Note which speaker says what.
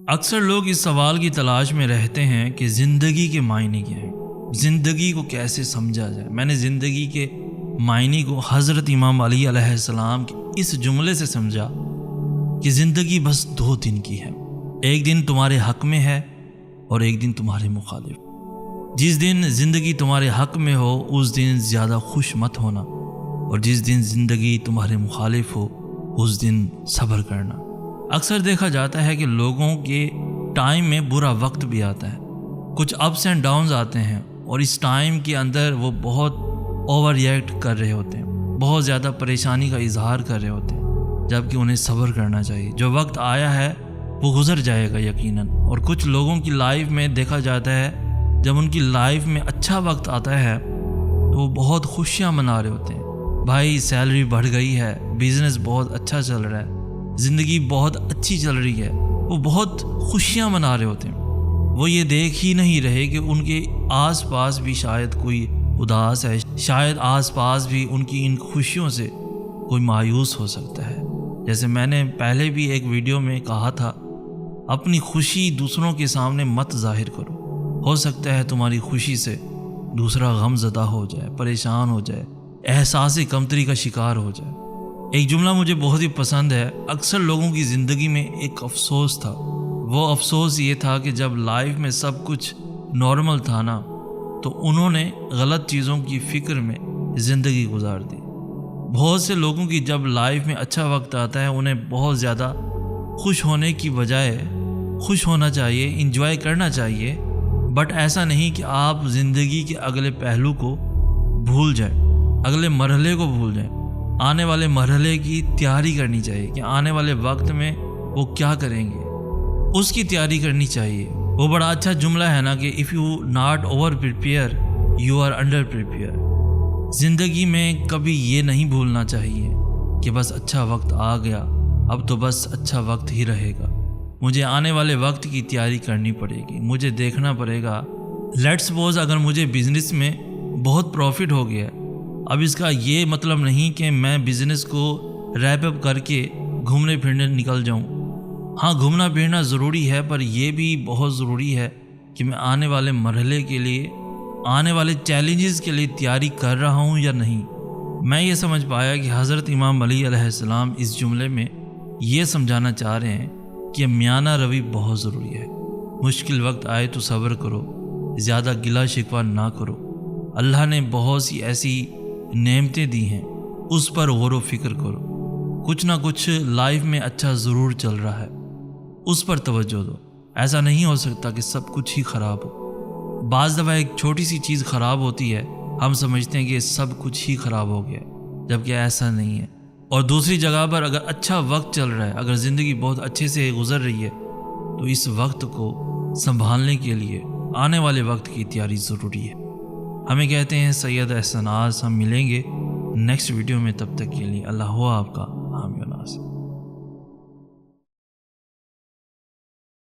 Speaker 1: اکثر لوگ اس سوال کی تلاش میں رہتے ہیں کہ زندگی کے معنی کیا ہیں، زندگی کو کیسے سمجھا جائے۔ میں نے زندگی کے معنی کو حضرت امام علی علیہ السلام کے اس جملے سے سمجھا کہ زندگی بس 2 دن کی ہے، ایک دن تمہارے حق میں ہے اور ایک دن تمہارے مخالف۔ جس دن زندگی تمہارے حق میں ہو اس دن زیادہ خوش مت ہونا، اور جس دن زندگی تمہارے مخالف ہو اس دن صبر کرنا۔ اکثر دیکھا جاتا ہے کہ لوگوں کے ٹائم میں برا وقت بھی آتا ہے، کچھ اپس اینڈ ڈاؤنز آتے ہیں، اور اس ٹائم کے اندر وہ بہت اوور ریئیکٹ کر رہے ہوتے ہیں، بہت زیادہ پریشانی کا اظہار کر رہے ہوتے ہیں، جبکہ انہیں صبر کرنا چاہیے۔ جو وقت آیا ہے وہ گزر جائے گا یقیناً۔ اور کچھ لوگوں کی لائف میں دیکھا جاتا ہے جب ان کی لائف میں اچھا وقت آتا ہے تو وہ بہت خوشیاں منا رہے ہوتے ہیں، بھائی سیلری بڑھ گئی ہے، بزنس بہت اچھا چل رہا ہے، زندگی بہت اچھی چل رہی ہے، وہ بہت خوشیاں منا رہے ہوتے ہیں۔ وہ یہ دیکھ ہی نہیں رہے کہ ان کے آس پاس بھی شاید کوئی اداس ہے، شاید آس پاس بھی ان کی ان خوشیوں سے کوئی مایوس ہو سکتا ہے۔ جیسے میں نے پہلے بھی ایک ویڈیو میں کہا تھا، اپنی خوشی دوسروں کے سامنے مت ظاہر کرو، ہو سکتا ہے تمہاری خوشی سے دوسرا غم زدہ ہو جائے، پریشان ہو جائے، احساس کمتری کا شکار ہو جائے۔ ایک جملہ مجھے بہت ہی پسند ہے، اکثر لوگوں کی زندگی میں ایک افسوس تھا، وہ افسوس یہ تھا کہ جب لائف میں سب کچھ نارمل تھا نا تو انہوں نے غلط چیزوں کی فکر میں زندگی گزار دی۔ بہت سے لوگوں کی جب لائف میں اچھا وقت آتا ہے انہیں بہت زیادہ خوش ہونے کی بجائے خوش ہونا چاہیے، انجوائے کرنا چاہیے، بٹ ایسا نہیں کہ آپ زندگی کے اگلے پہلو کو بھول جائیں، اگلے مرحلے کو بھول جائیں۔ آنے والے مرحلے کی تیاری کرنی چاہیے کہ آنے والے وقت میں وہ کیا کریں گے، اس کی تیاری کرنی چاہیے۔ وہ بڑا اچھا جملہ ہے نا کہ if you not over prepare you are under prepare. زندگی میں کبھی یہ نہیں بھولنا چاہیے کہ بس اچھا وقت آ گیا، اب تو بس اچھا وقت ہی رہے گا، مجھے آنے والے وقت کی تیاری کرنی پڑے گی، مجھے دیکھنا پڑے گا۔ لیٹ سپوز اگر مجھے بزنس میں بہت پروفٹ ہو گیا، اب اس کا یہ مطلب نہیں کہ میں بزنس کو ریپ اپ کر کے گھومنے پھرنے نکل جاؤں۔ ہاں گھومنا پھرنا ضروری ہے، پر یہ بھی بہت ضروری ہے کہ میں آنے والے مرحلے کے لیے، آنے والے چیلنجز کے لیے تیاری کر رہا ہوں یا نہیں۔ میں یہ سمجھ پایا کہ حضرت امام علی علیہ السلام اس جملے میں یہ سمجھانا چاہ رہے ہیں کہ میانہ روی بہت ضروری ہے۔ مشکل وقت آئے تو صبر کرو، زیادہ گلہ شکوہ نہ کرو، اللہ نے بہت سی ایسی نعمتیں دی ہیں، اس پر غور و فکر کرو، کچھ نہ کچھ لائف میں اچھا ضرور چل رہا ہے، اس پر توجہ دو۔ ایسا نہیں ہو سکتا کہ سب کچھ ہی خراب ہو۔ بعض دفعہ ایک چھوٹی سی چیز خراب ہوتی ہے، ہم سمجھتے ہیں کہ سب کچھ ہی خراب ہو گیا، جبکہ ایسا نہیں ہے۔ اور دوسری جگہ پر اگر اچھا وقت چل رہا ہے، اگر زندگی بہت اچھے سے گزر رہی ہے، تو اس وقت کو سنبھالنے کے لیے آنے والے وقت کی تیاری ضروری ہے۔ ہمیں کہتے ہیں سید احسن آز، ہم ملیں گے نیکسٹ ویڈیو میں، تب تک کے لیے اللہ ہوا آپ کا